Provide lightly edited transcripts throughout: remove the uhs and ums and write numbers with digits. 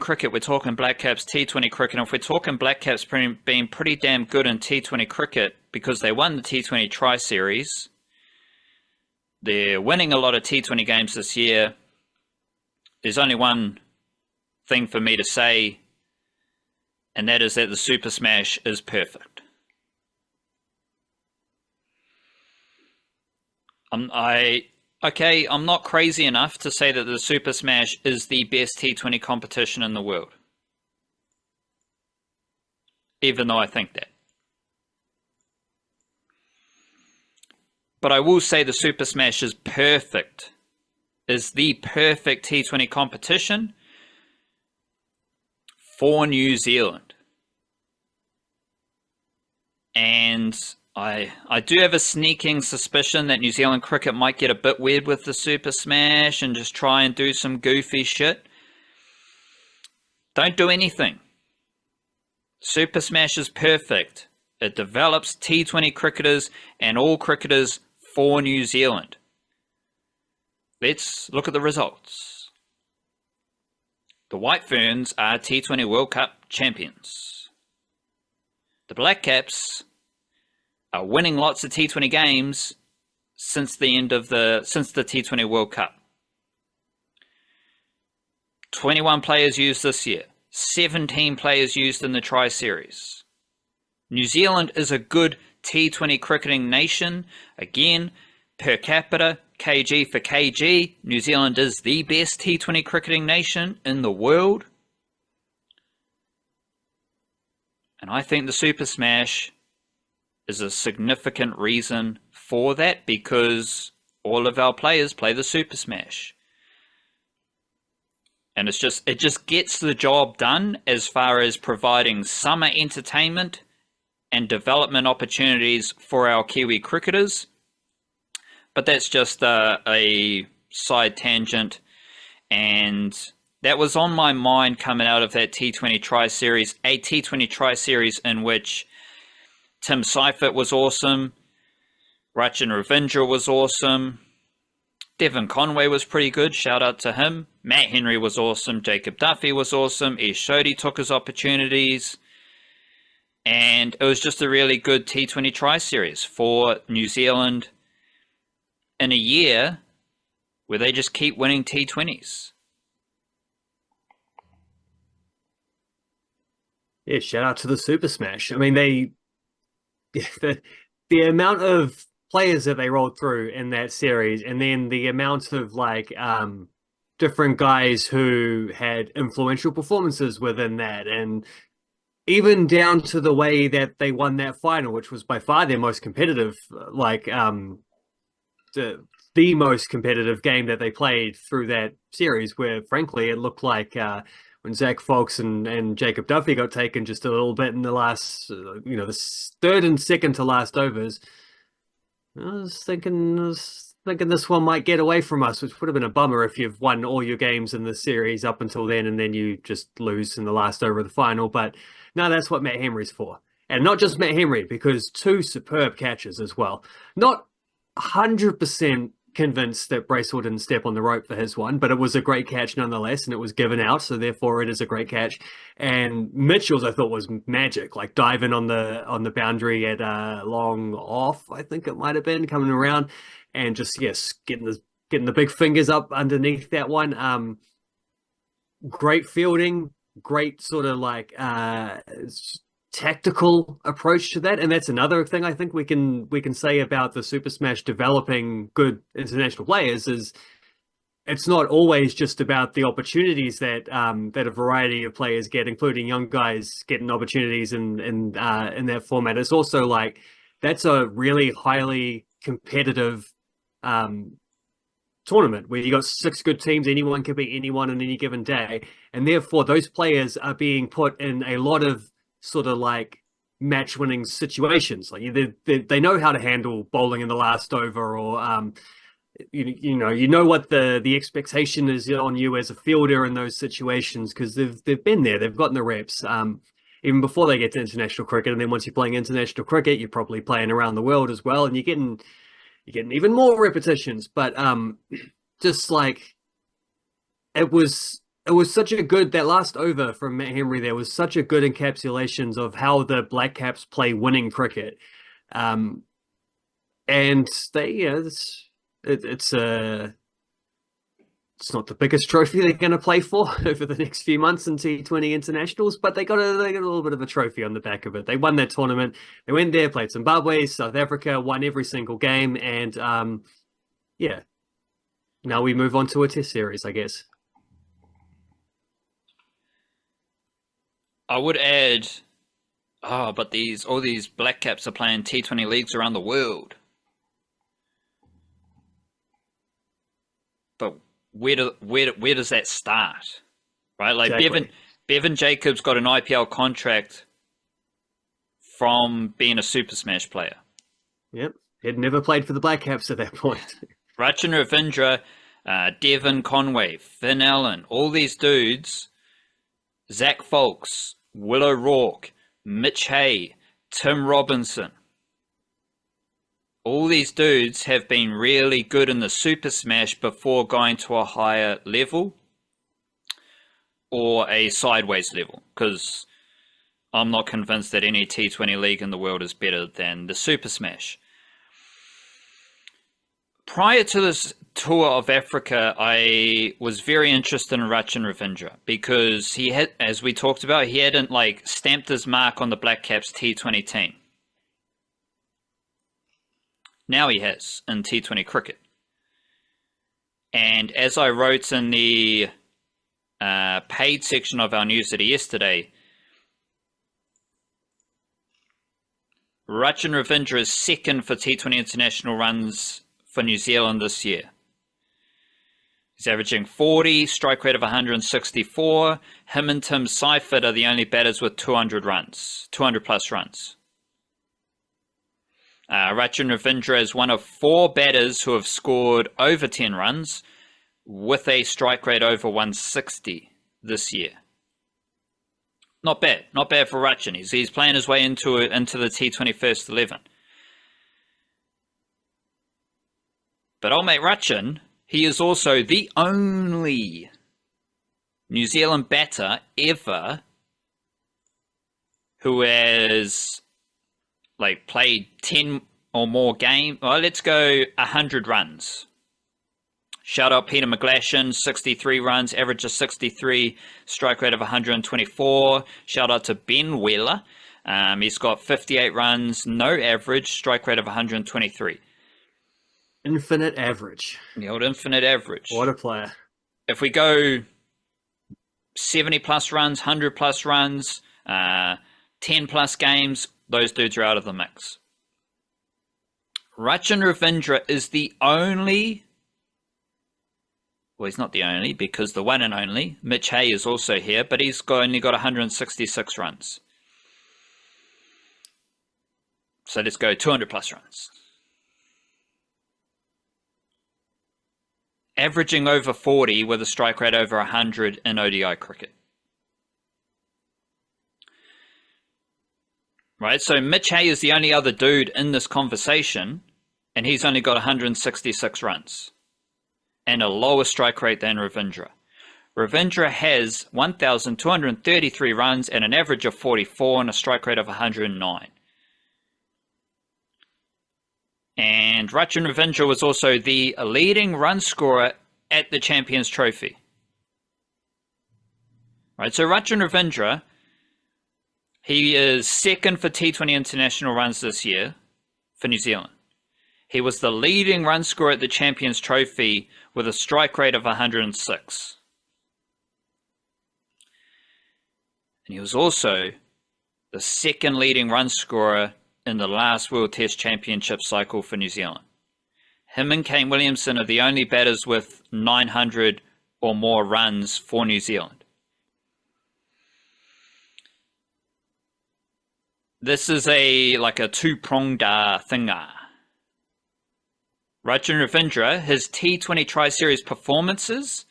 cricket, we're talking Black Caps T20 cricket. And if we're talking Black Caps being pretty damn good in T20 cricket because they won the T20 Tri-Series, they're winning a lot of T20 games this year. There's only one thing for me to say, and that is that the Super Smash is perfect. I'm not crazy enough to say that the Super Smash is the best T20 competition in the world, even though I think that. But I will say the Super Smash is perfect, is the perfect T20 competition for New Zealand. And I do have a sneaking suspicion that New Zealand cricket might get a bit weird with the Super Smash and just try and do some goofy shit. Don't do anything. Super Smash is perfect. It develops T20 cricketers and all cricketers for New Zealand. Let's look at the results. The White Ferns are T20 World Cup champions. The Black Caps are winning lots of T20 games since the T20 World Cup. 21 players used this year. 17 players used in the Tri-Series. New Zealand is a good T20 cricketing nation. Again, per capita, kg for kg, New Zealand is the best T20 cricketing nation in the world. And I think the Super Smash is a significant reason for that, because all of our players play the Super Smash. And it just gets the job done as far as providing summer entertainment and development opportunities for our Kiwi cricketers. But that's just a side tangent. And that was on my mind coming out of that T20 Tri-Series, a T20 Tri-Series in which Tim Seifert was awesome, Rachin Ravindra was awesome, Devon Conway was pretty good, shout out to him, Matt Henry was awesome, Jacob Duffy was awesome, Ish Shodhi took his opportunities, and it was just a really good T20 Tri-Series for New Zealand in a year where they just keep winning T20s. Yeah, shout out to the Super Smash. I mean, the amount of players that they rolled through in that series, and then the amount of different guys who had influential performances within that, and even down to the way that they won that final, which was by far their most competitive, the most competitive game that they played through that series, where frankly it looked like when Zach Folks and Jacob Duffy got taken just a little bit in the last, the third and second to last overs, I was thinking this one might get away from us, which would have been a bummer if you've won all your games in the series up until then and then you just lose in the last over of the final. But no, that's what Matt Henry's for. And not just Matt Henry, because two superb catches as well. Not 100% convinced that Bracewell didn't step on the rope for his one, but it was a great catch nonetheless, and it was given out, so therefore it is a great catch. And Mitchell's, I thought, was magic, like diving on the boundary at long off, I think it might have been, coming around and just getting the big fingers up underneath that one. Great fielding, great sort of tactical approach to that. And that's another thing I think we can say about the Super Smash developing good international players, is it's not always just about the opportunities that that a variety of players get, including young guys getting opportunities in that format. It's also like that's a really highly competitive tournament where you got 6 good teams, anyone can beat anyone on any given day, and therefore those players are being put in a lot of sort of match winning situations. Like they know how to handle bowling in the last over, or you know what the expectation is on you as a fielder in those situations, because they've been there, they've gotten the reps even before they get to international cricket. And then once you're playing international cricket, you're probably playing around the world as well, and you're getting even more repetitions. But just it was it was such a good that last over from Matt Henry. There was such a good encapsulation of how the Black Caps play winning cricket, um, and they it's not the biggest trophy they're going to play for over the next few months in T20 internationals, but they got a little bit of a trophy on the back of it. They won that tournament. They went there, played Zimbabwe, South Africa, won every single game, and yeah, now we move on to a Test series, I guess. I would add, but all these Black Caps are playing T20 leagues around the world. But where does that start? Right? Like Exactly. Bevan Jacobs got an IPL contract from being a Super Smash player. Yep. He'd never played for the Black Caps at that point. Rachin Ravindra, Devon Conway, Finn Allen, all these dudes, Zach Folks, Will O'Rourke, Mitch Hay, Tim Robinson. All these dudes have been really good in the Super Smash before going to a higher level or a sideways level, because I'm not convinced that any T20 league in the world is better than the Super Smash. Prior to this tour of Africa, I was very interested in Rachin Ravindra because he had, as we talked about, he hadn't like stamped his mark on the Black Caps T20 team. Now he has in T20 cricket. And as I wrote in the paid section of our newsletter yesterday, Rachin Ravindra is second for T20 international runs for New Zealand this year. He's averaging 40, strike rate of 164. Him and Tim Seifert are the only batters with 200 runs, 200 plus runs. Rachin Ravindra is one of 4 batters who have scored over 10 runs with a strike rate over 160 this year. Not bad for Rachin. He's playing his way into the T20 first 11. But old mate Rachin, he is also the only New Zealand batter ever who has like played 10 or more games. Well, let's go 100 runs. Shout out Peter McGlashan, 63 runs, average of 63, strike rate of 124. Shout out to Ben Wheeler. He's got 58 runs, no average, strike rate of 123. Infinite average. The old infinite average. What a player. If we go 70 plus runs, 100 plus runs, 10 plus games, those dudes are out of the mix. Rachin Ravindra is the only, well, he's not the only, because the one and only, Mitch Hay is also here, but he's only got 166 runs. So let's go 200 plus runs. Averaging over 40 with a strike rate over 100 in ODI cricket. Right, so Mitch Hay is the only other dude in this conversation, and he's only got 166 runs and a lower strike rate than Ravindra. Ravindra has 1,233 runs and an average of 44 and a strike rate of 109. And Rachin Ravindra was also the leading run scorer at the Champions Trophy. Right, so Rachin Ravindra, he is second for T20 international runs this year for New Zealand. He was the leading run scorer at the Champions Trophy with a strike rate of 106. And he was also the second leading run scorer in the last World Test Championship cycle for New Zealand. Him and Kane Williamson are the only batters with 900 or more runs for New Zealand. This is like a two-pronged thinga. Rachin Ravindra, his T20 Tri-Series performances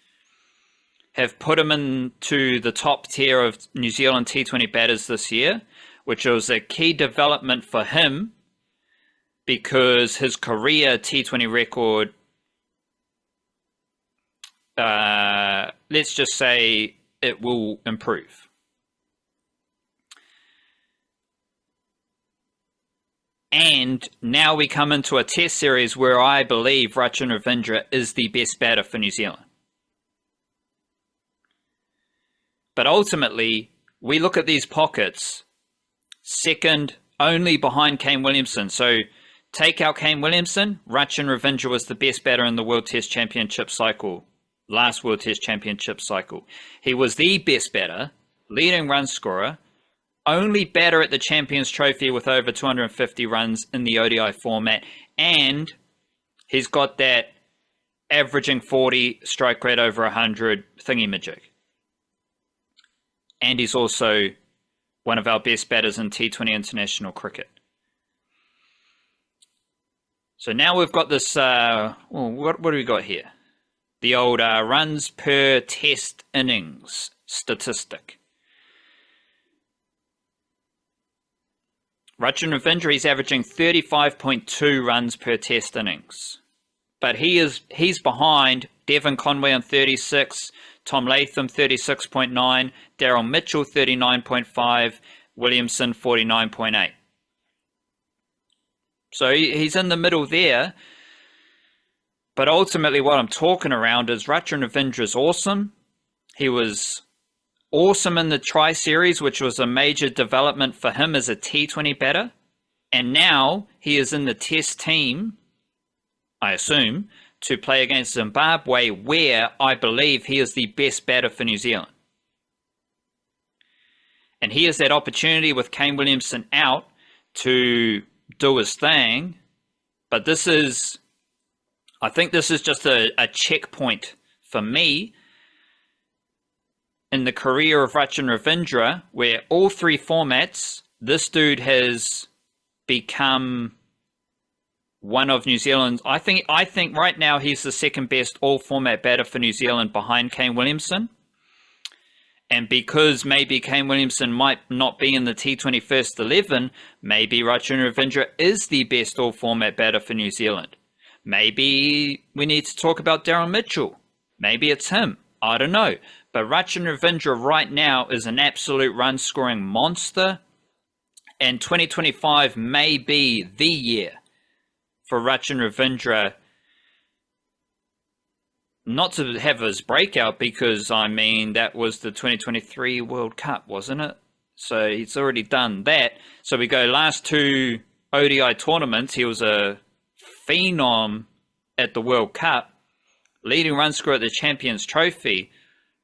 have put him into the top tier of New Zealand T20 batters this year, which was a key development for him because his career T20 record let's just say it will improve. And now we come into a test series where I believe Rachin Ravindra is the best batter for New Zealand. But ultimately, we look at these pockets, second only behind Kane Williamson. So take out Kane Williamson, Rachin Ravindra was the best batter in the World Test Championship cycle, last World Test Championship cycle. He was the best batter, leading run scorer, only batter at the Champions Trophy with over 250 runs in the ODI format, and he's got that averaging 40 strike rate over 100 thingy-majig. And he's also one of our best batters in T20 international cricket. So now we've got this, what do we got here? The old runs per test innings statistic. Rachin Ravindra is averaging 35.2 runs per test innings. But he's behind Devon Conway on 36, Tom Latham 36.9, Daryl Mitchell 39.5, Williamson 49.8. So he's in the middle there. But ultimately what I'm talking around is Rachin Ravindra is awesome. He was awesome in the Tri-Series, which was a major development for him as a T20 batter. And now he is in the test team, I assume, to play against Zimbabwe, where I believe he is the best batter for New Zealand. And he has that opportunity with Kane Williamson out to do his thing. But I think this is just a checkpoint for me in the career of Rachin Ravindra, where all three formats, this dude has become one of New Zealand's. I think right now he's the second best all format batter for New Zealand behind Kane Williamson. And because maybe Kane Williamson might not be in the T20 first 11, maybe Rachin Ravindra is the best all format batter for New Zealand. Maybe we need to talk about Daryl Mitchell. Maybe it's him. I don't know. But Rachin Ravindra right now is an absolute run-scoring monster. And 2025 may be the year for Rachin Ravindra not to have his breakout, because, I mean, that was the 2023 World Cup, wasn't it? So he's already done that. So we go last two ODI tournaments. He was a phenom at the World Cup, leading run scorer at the Champions Trophy.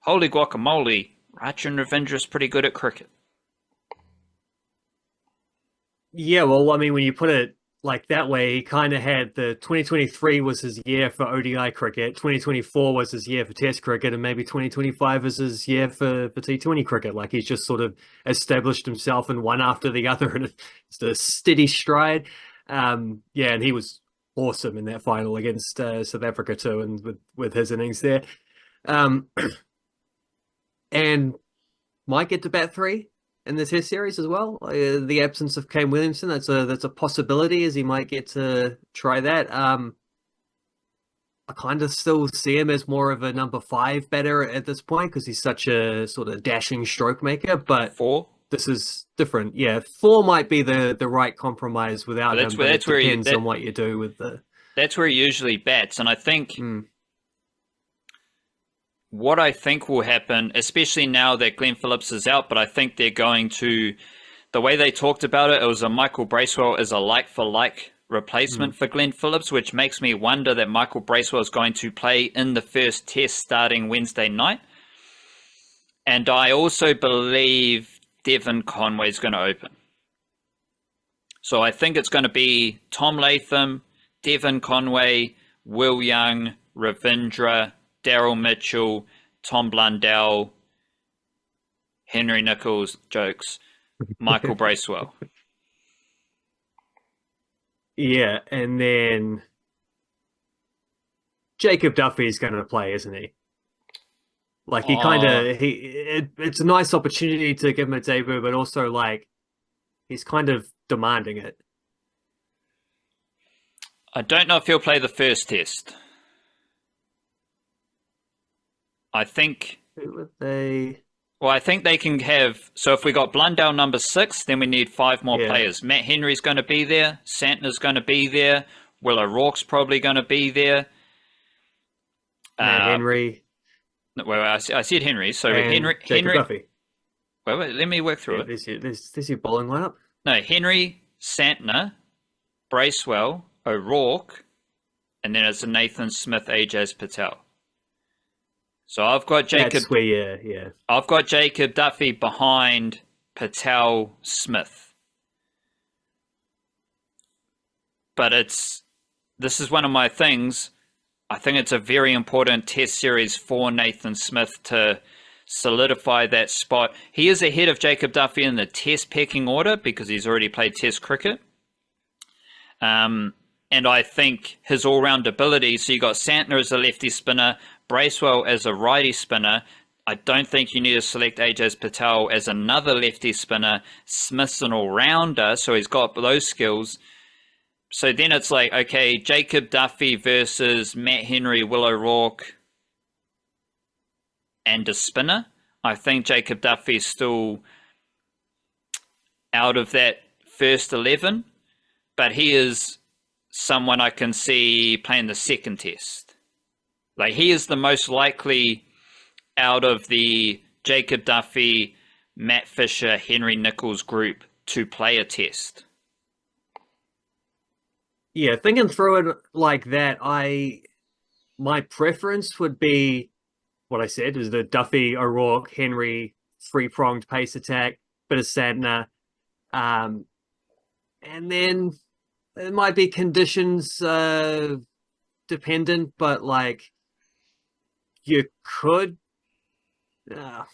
Holy guacamole, Rachin Ravindra is pretty good at cricket. Yeah, well, I mean, when you put it like that way, he kind of had the 2023 was his year for ODI cricket, 2024 was his year for Test cricket, and maybe 2025 is his year for T20 cricket. Like, he's just sort of established himself in one after the other, and it's a steady stride. Yeah, and he was awesome in that final against South Africa too, and with his innings there. And might get to bat 3 in the Test series as well. The absence of Kane Williamson, that's a possibility, as he might get to try that. I kind of still see him as more of a number 5 batter at this point, because he's such a sort of dashing stroke maker. But 4. This is different. Yeah, 4 might be the right compromise without him. But it depends on what you do with the. That's where he usually bats, and I think. What I think will happen, especially now that Glenn Phillips is out, but I think they're going to, the way they talked about it, it was a Michael Bracewell as a like-for-like replacement for Glenn Phillips, which makes me wonder that Michael Bracewell is going to play in the first test starting Wednesday night. And I also believe Devon Conway is going to open. So I think it's going to be Tom Latham, Devon Conway, Will Young, Ravindra, Daryl Mitchell, Tom Blundell, Henry Nichols, jokes, Michael Bracewell. Yeah, and then Jacob Duffy's going to play, isn't he? Like, it's a nice opportunity to give him a debut, but also, like, he's kind of demanding it. I don't know if he'll play the first test. I think. Who would they? Well, I think they can have. So if we got Blundell number 6, then we need 5 more Yeah, players. Matt Henry's going to be there. Santner's going to be there. Will O'Rourke's probably going to be there. Matt Uh, Henry well, I said Henry. So and Jacob Henry. Duffy. Wait, let me work through Yeah, it. there's your bowling lineup. No, Henry, Santner, Bracewell, O'Rourke, and then it's a Nathan Smith, Ajaz Patel. So I've got Jacob. That's where, yeah. I've got Jacob Duffy behind Patel Smith. But this is one of my things. I think it's a very important test series for Nathan Smith to solidify that spot. He is ahead of Jacob Duffy in the test pecking order because he's already played test cricket. And I think his all-round ability, so you got Santner as a lefty spinner, Bracewell as a righty spinner. I don't think you need to select Ajaz Patel as another lefty spinner. Smith's an all-rounder, so he's got those skills. So then it's like, okay, Jacob Duffy versus Matt Henry, Will O'Rourke, and a spinner. I think Jacob Duffy is still out of that first 11, but he is someone I can see playing the second test. Like, he is the most likely out of the Jacob Duffy, Matt Fisher, Henry Nicholls group to play a test. Yeah, thinking through it like that, my preference would be what I said is the Duffy, O'Rourke, Henry, three-pronged pace attack, bit of Santner. And then it might be conditions dependent, but like you could because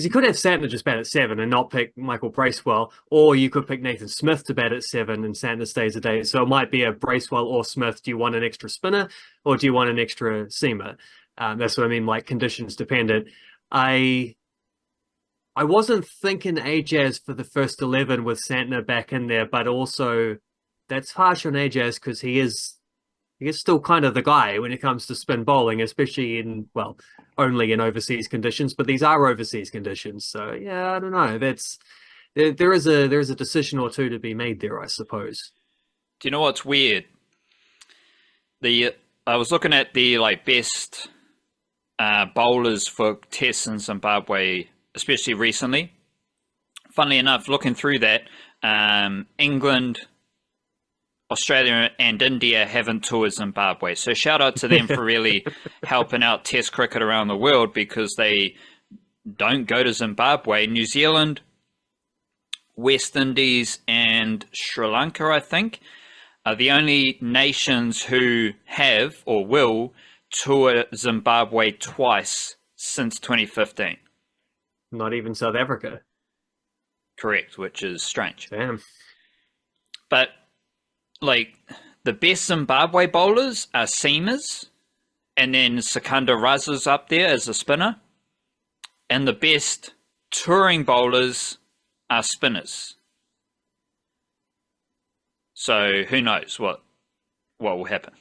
you could have Santner just bat at 7 and not pick Michael Bracewell, or you could pick Nathan Smith to bat at 7 and Santner stays a day. So it might be a Bracewell or Smith. Do you want an extra spinner or do you want an extra seamer? That's what I mean, like conditions dependent. I wasn't thinking Ajaz for the first 11 with Santner back in there, but also that's harsh on Ajaz because he is still kind of the guy when it comes to spin bowling, especially in, well, only in overseas conditions, but these are overseas conditions. So yeah, I don't know. There is a decision or two to be made there, I suppose. Do you know what's weird? I was looking at the best bowlers for tests in Zimbabwe, especially recently. Funnily enough, looking through that, England, Australia and India haven't toured Zimbabwe. So shout out to them for really helping out test cricket around the world because they don't go to Zimbabwe. New Zealand, West Indies and Sri Lanka, I think, are the only nations who have or will tour Zimbabwe twice since 2015. Not even South Africa. Correct, which is strange. Damn. But the best Zimbabwe bowlers are seamers, and then Secunda Raza's up there as a spinner, and the best touring bowlers are spinners. So who knows what will happen?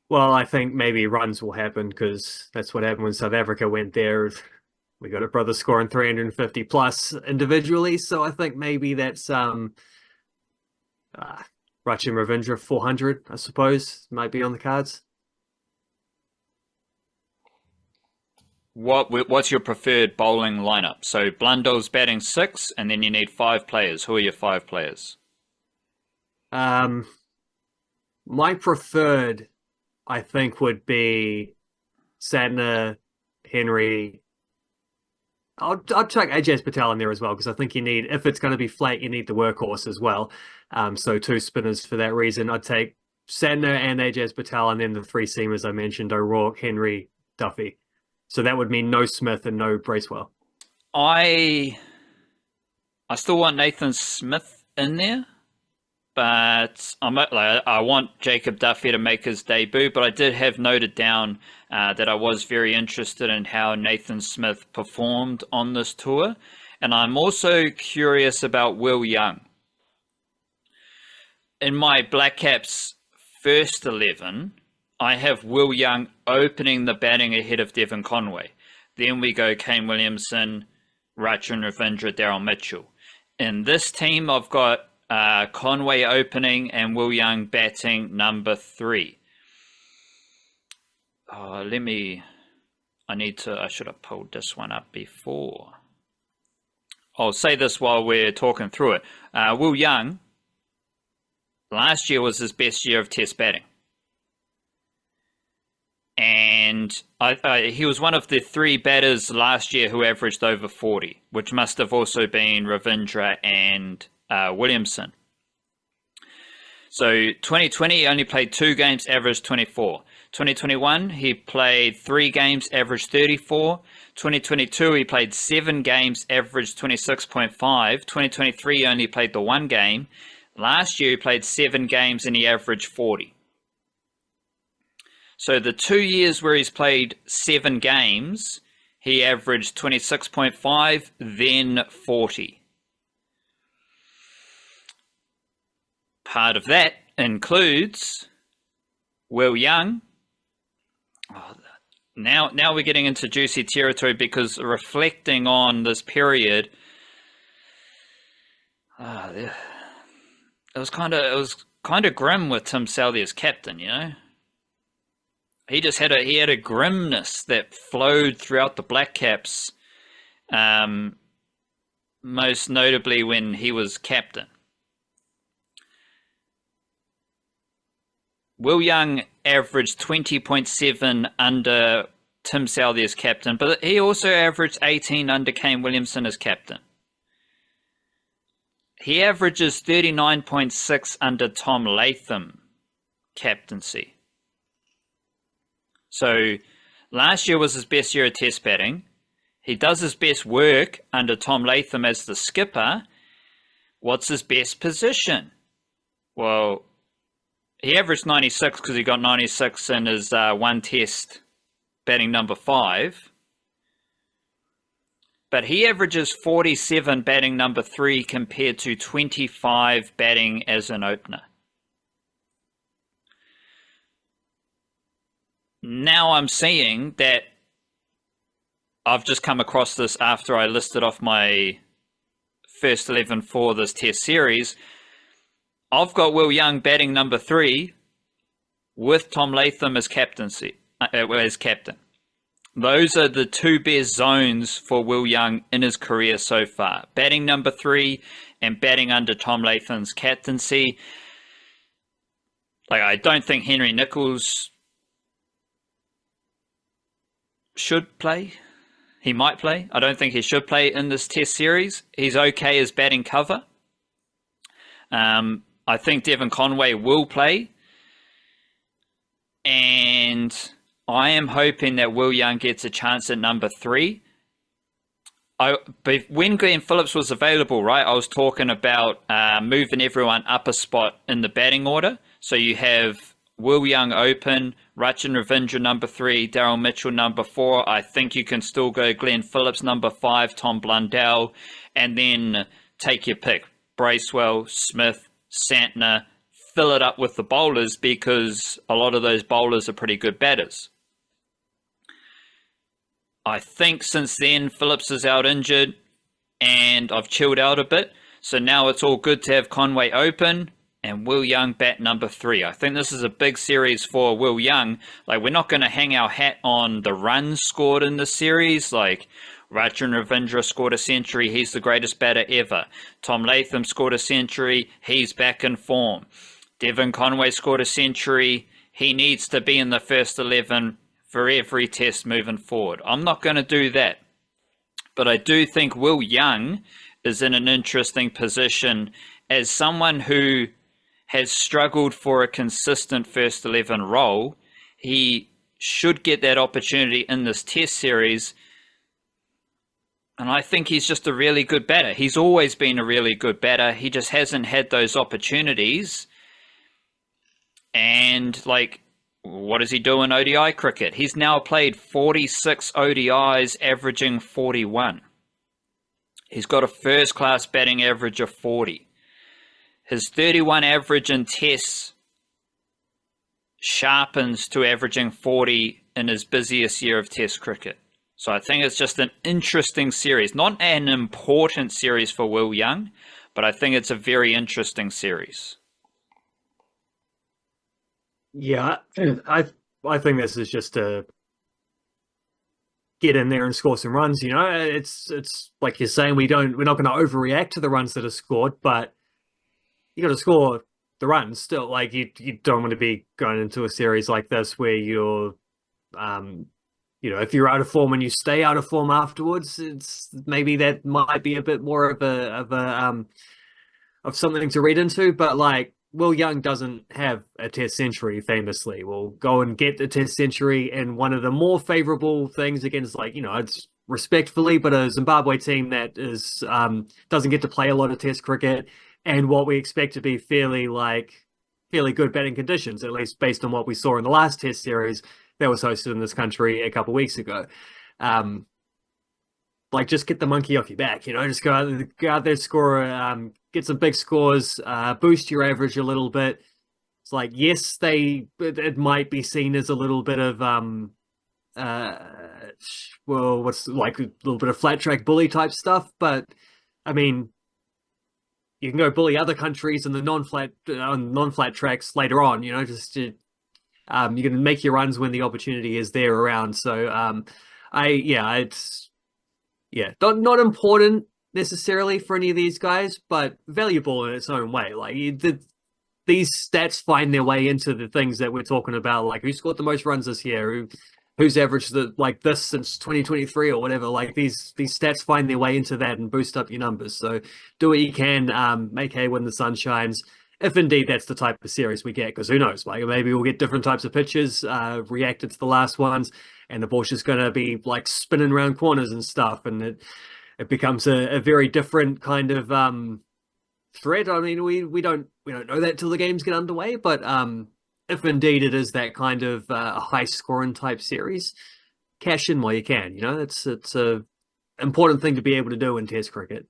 Well, I think maybe runs will happen because that's what happened when South Africa went there. We got a brother scoring 350 plus individually, so I think maybe that's Rachin Ravindra 400, I suppose, might be on the cards. What's your preferred bowling lineup? So Blundell's batting 6, and then you need 5 players. Who are your 5 players? My preferred, I think, would be Santner, Henry. I'd chuck Ajaz Patel in there as well because I think you need, if it's going to be flat, you need the workhorse as well. So 2 spinners for that reason. I'd take Santner and Ajaz Patel, and then the 3 seamers I mentioned: O'Rourke, Henry, Duffy. So that would mean no Smith and no Bracewell. I still want Nathan Smith in there, but I want Jacob Duffy to make his debut. But I did have noted down that I was very interested in how Nathan Smith performed on this tour, and I'm also curious about Will Young. In my Black Caps first 11, I have Will Young opening the batting ahead of Devon Conway. Then we go Kane Williamson, Rachin Ravindra, Daryl Mitchell. In this team, I've got Conway opening and Will Young batting number 3. I should have pulled this one up before. I'll say this while we're talking through it. Will Young, last year was his best year of Test batting. And he was one of the 3 batters last year who averaged over 40, which must have also been Ravindra and Williamson. So 2020, he only played 2 games, averaged 24. 2021, he played 3 games, averaged 34. 2022, he played 7 games, averaged 26.5. 2023, he only played the 1 game. Last year, he played 7 games and he averaged 40. So the 2 years where he's played 7 games, he averaged 26.5, then 40. Part of that includes Will Young. Now we're getting into juicy territory, because reflecting on this period, it was kind of grim with Tim Southee as captain. You know, he had a grimness that flowed throughout the Black Caps, most notably when he was captain. Will Young averaged 20.7 under Tim Southee as captain, but he also averaged 18 under Kane Williamson as captain. He averages 39.6 under Tom Latham captaincy. So last year was his best year of Test batting. He does his best work under Tom Latham as the skipper. What's his best position? Well, he averaged 96 because he got 96 in his 1 Test batting number 5. But he averages 47 batting number 3 compared to 25 batting as an opener. Now I'm seeing that I've just come across this after I listed off my first 11 for this Test series. I've got Will Young batting number 3 with Tom Latham as captain. Those are the 2 best zones for Will Young in his career so far. Batting number 3 and batting under Tom Latham's captaincy. I don't think Henry Nicholls should play. He might play. I don't think he should play in this Test series. He's okay as batting cover. I think Devon Conway will play. And I am hoping that Will Young gets a chance at number 3. But when Glenn Phillips was available, right, I was talking about moving everyone up a spot in the batting order. So you have Will Young open, Rachin Ravindra number 3, Daryl Mitchell number 4. I think you can still go Glenn Phillips number 5, Tom Blundell, and then take your pick. Bracewell, Smith, Santner, fill it up with the bowlers, because a lot of those bowlers are pretty good batters. I think since then Phillips is out injured and I've chilled out a bit. So now it's all good to have Conway open and Will Young bat number 3. I think this is a big series for Will Young. We're not going to hang our hat on the runs scored in the series. Rachin Ravindra scored a century. He's the greatest batter ever. Tom Latham scored a century. He's back in form. Devon Conway scored a century. He needs to be in the first 11 for every Test moving forward. I'm not going to do that. But I do think Will Young is in an interesting position as someone who has struggled for a consistent first 11 role. He should get that opportunity in this Test series. And I think he's just a really good batter. He's always been a really good batter. He just hasn't had those opportunities. And what does he do in ODI cricket? He's now played 46 ODIs, averaging 41. He's got a first-class batting average of 40. His 31 average in Tests sharpens to averaging 40 in his busiest year of Test cricket. So I think it's just an interesting series, not an important series for Will Young, but I think it's a very interesting series. Yeah, I think this is just to get in there and score some runs. It's like you're saying, we're not going to overreact to the runs that are scored, but you got to score the runs still. Like you don't want to be going into a series like this where you're um if you're out of form and you stay out of form afterwards, it's maybe that might be a bit more of something to read into. But like Will Young doesn't have a Test century famously. Will go and get the Test century in one of the more favorable things against, like, it's respectfully, but a Zimbabwe team that is doesn't get to play a lot of Test cricket, and what we expect to be fairly good batting conditions, at least based on what we saw in the last Test series that was hosted in this country a couple of weeks ago. Um, like, just get the monkey off your back, just go out there, score, get some big scores, boost your average a little bit. It's like, yes, it might be seen as a little bit of uh what's like a little bit of flat track bully type stuff, but I mean, you can go bully other countries in the non-flat tracks later on, just to, you can make your runs when the opportunity is there around. So it's not important necessarily for any of these guys, but valuable in its own way. Like, these stats find their way into the things that we're talking about, like who scored the most runs this year, who's averaged like this since 2023 or whatever. Like, these stats find their way into that and boost up your numbers. So do what you can, make hay when the sun shines, if indeed that's the type of series we get, because who knows, like maybe we'll get different types of pitches reacted to the last ones, and the ball's just going to be like spinning around corners and stuff, and it becomes a very different kind of threat. I mean, we don't know that till the games get underway, but if indeed it is that kind of high scoring type series, cash in while you can. It's a important thing to be able to do in Test cricket.